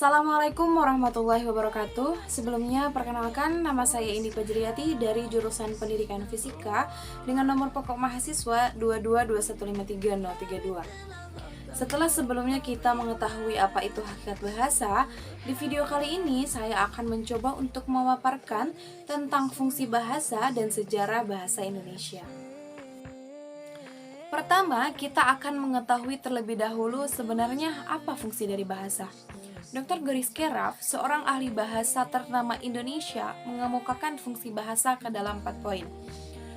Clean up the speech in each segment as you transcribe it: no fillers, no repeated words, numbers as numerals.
Assalamualaikum warahmatullahi wabarakatuh. Sebelumnya perkenalkan, nama saya Indi Fajriyati dari jurusan Pendidikan Fisika dengan nomor pokok mahasiswa 222153032. Setelah sebelumnya kita mengetahui apa itu hakikat bahasa, di video kali ini saya akan mencoba untuk memaparkan tentang fungsi bahasa dan sejarah bahasa Indonesia. Pertama, kita akan mengetahui terlebih dahulu sebenarnya apa fungsi dari bahasa. Dr. Goris Keraf, seorang ahli bahasa ternama Indonesia, mengemukakan fungsi bahasa ke dalam 4 poin.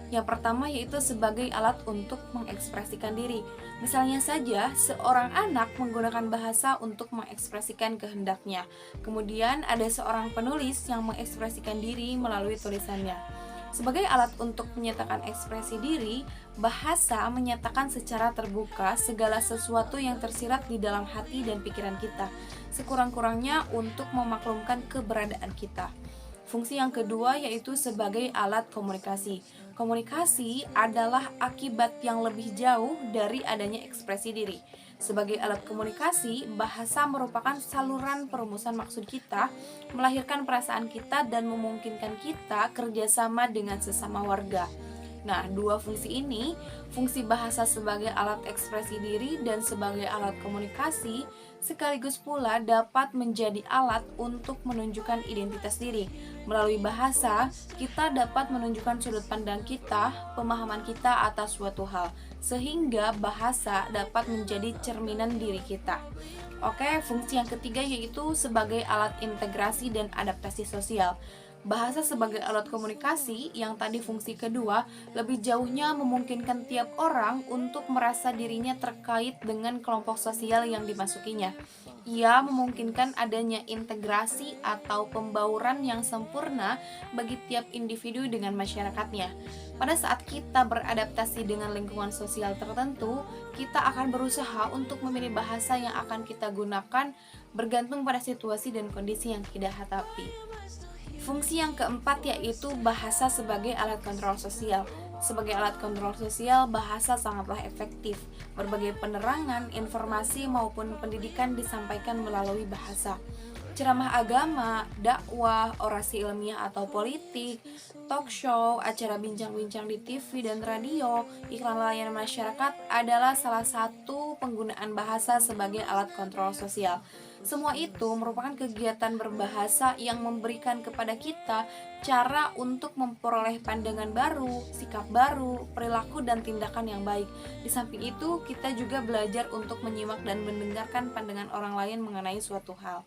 Yang pertama yaitu sebagai alat untuk mengekspresikan diri. Misalnya saja, seorang anak menggunakan bahasa untuk mengekspresikan kehendaknya. Kemudian ada seorang penulis yang mengekspresikan diri melalui tulisannya. Sebagai alat untuk menyatakan ekspresi diri, bahasa menyatakan secara terbuka segala sesuatu yang tersirat di dalam hati dan pikiran kita, sekurang-kurangnya untuk memaklumkan keberadaan kita. Fungsi yang kedua yaitu sebagai alat komunikasi. Komunikasi adalah akibat yang lebih jauh dari adanya ekspresi diri. Sebagai alat komunikasi, bahasa merupakan saluran perumusan maksud kita, melahirkan perasaan kita dan memungkinkan kita kerjasama dengan sesama warga. Nah, dua fungsi ini, fungsi bahasa sebagai alat ekspresi diri dan sebagai alat komunikasi, sekaligus pula dapat menjadi alat untuk menunjukkan identitas diri. Melalui bahasa, kita dapat menunjukkan sudut pandang kita, pemahaman kita atas suatu hal, sehingga bahasa dapat menjadi cerminan diri kita. Oke, fungsi yang ketiga yaitu sebagai alat integrasi dan adaptasi sosial. Bahasa sebagai alat komunikasi yang tadi fungsi kedua lebih jauhnya memungkinkan tiap orang untuk merasa dirinya terkait dengan kelompok sosial yang dimasukinya. Ia memungkinkan adanya integrasi atau pembauran yang sempurna bagi tiap individu dengan masyarakatnya. Pada saat kita beradaptasi dengan lingkungan sosial tertentu, kita akan berusaha untuk memilih bahasa yang akan kita gunakan bergantung pada situasi dan kondisi yang kita hadapi. Fungsi yang keempat yaitu bahasa sebagai alat kontrol sosial. Sebagai alat kontrol sosial, bahasa sangatlah efektif. Berbagai penerangan, informasi maupun pendidikan disampaikan melalui bahasa. Ceramah agama, dakwah, orasi ilmiah atau politik, talk show, acara bincang-bincang di TV dan radio, iklan layanan masyarakat adalah salah satu penggunaan bahasa sebagai alat kontrol sosial. Semua itu merupakan kegiatan berbahasa yang memberikan kepada kita cara untuk memperoleh pandangan baru, sikap baru, perilaku dan tindakan yang baik. Di samping itu, kita juga belajar untuk menyimak dan mendengarkan pandangan orang lain mengenai suatu hal.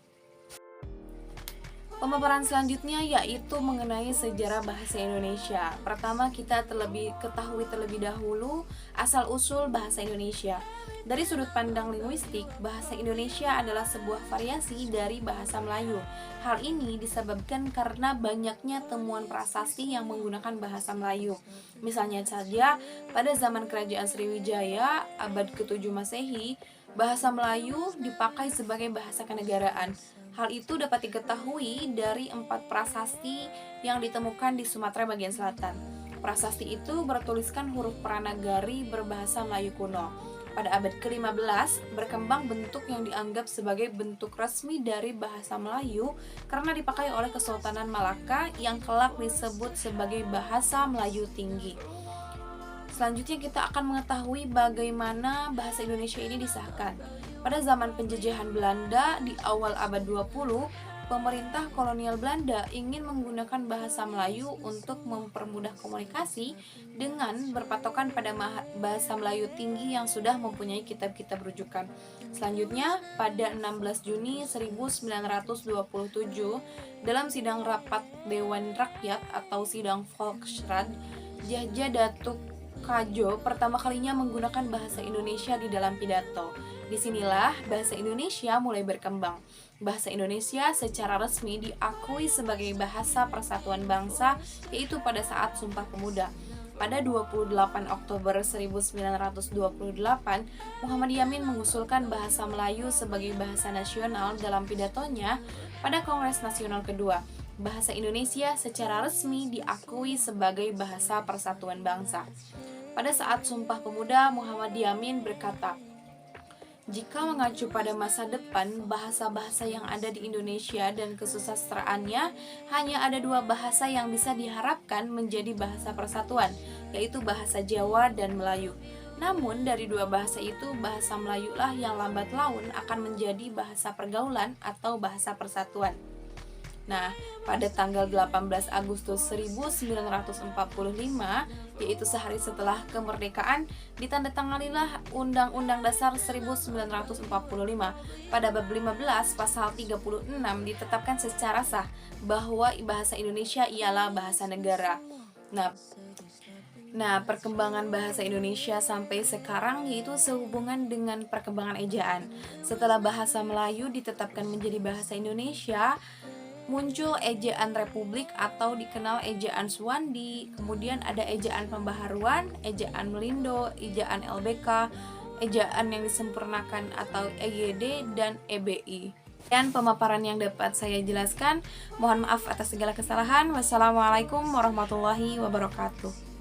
Pemaparan selanjutnya yaitu mengenai sejarah bahasa Indonesia. Pertama, kita ketahui terlebih dahulu asal-usul bahasa Indonesia. Dari sudut pandang linguistik, bahasa Indonesia adalah sebuah variasi dari bahasa Melayu. Hal ini disebabkan karena banyaknya temuan prasasti yang menggunakan bahasa Melayu. Misalnya saja, pada zaman Kerajaan Sriwijaya, abad ke-7 Masehi, bahasa Melayu dipakai sebagai bahasa kenegaraan. Hal itu dapat diketahui dari 4 prasasti yang ditemukan di Sumatera bagian selatan. Prasasti itu bertuliskan huruf Pranagari berbahasa Melayu kuno. Pada abad ke-15, berkembang bentuk yang dianggap sebagai bentuk resmi dari bahasa Melayu karena dipakai oleh Kesultanan Malaka yang kelak disebut sebagai bahasa Melayu tinggi. Selanjutnya kita akan mengetahui bagaimana bahasa Indonesia ini disahkan. Pada zaman penjajahan Belanda di awal abad 20, pemerintah kolonial Belanda ingin menggunakan bahasa Melayu untuk mempermudah komunikasi dengan berpatokan pada bahasa Melayu tinggi yang sudah mempunyai kitab-kitab rujukan. Selanjutnya, pada 16 Juni 1927, dalam sidang rapat Dewan Rakyat atau sidang Volksraad, Jahja Datuk Kadjo pertama kalinya menggunakan bahasa Indonesia di dalam pidato. Disinilah bahasa Indonesia mulai berkembang. Bahasa Indonesia secara resmi diakui sebagai bahasa persatuan bangsa, yaitu pada saat Sumpah Pemuda. Pada 28 Oktober 1928, Muhammad Yamin mengusulkan bahasa Melayu sebagai bahasa nasional dalam pidatonya pada Kongres Nasional Kedua. Bahasa Indonesia secara resmi diakui sebagai bahasa persatuan bangsa. Pada saat Sumpah Pemuda, Muhammad Yamin berkata, Jika mengacu pada masa depan, bahasa-bahasa yang ada di Indonesia dan kesusastraannya, hanya ada dua bahasa yang bisa diharapkan menjadi bahasa persatuan, yaitu bahasa Jawa dan Melayu. Namun, dari dua bahasa itu, bahasa Melayulah yang lambat laun akan menjadi bahasa pergaulan atau bahasa persatuan. Nah, pada tanggal 18 Agustus 1945, yaitu sehari setelah kemerdekaan, ditandatanganilah Undang-Undang Dasar 1945. Pada bab 15 pasal 36 ditetapkan secara sah bahwa bahasa Indonesia ialah bahasa negara. Nah, perkembangan bahasa Indonesia sampai sekarang yaitu sehubungan dengan perkembangan ejaan. Setelah bahasa Melayu ditetapkan menjadi bahasa Indonesia, muncul ejaan Republik atau dikenal ejaan Suwandi, kemudian ada ejaan pembaharuan, ejaan Melindo, ejaan LBK, ejaan yang disempurnakan atau EYD, dan EBI. Dan pemaparan yang dapat saya jelaskan, mohon maaf atas segala kesalahan. Wassalamualaikum warahmatullahi wabarakatuh.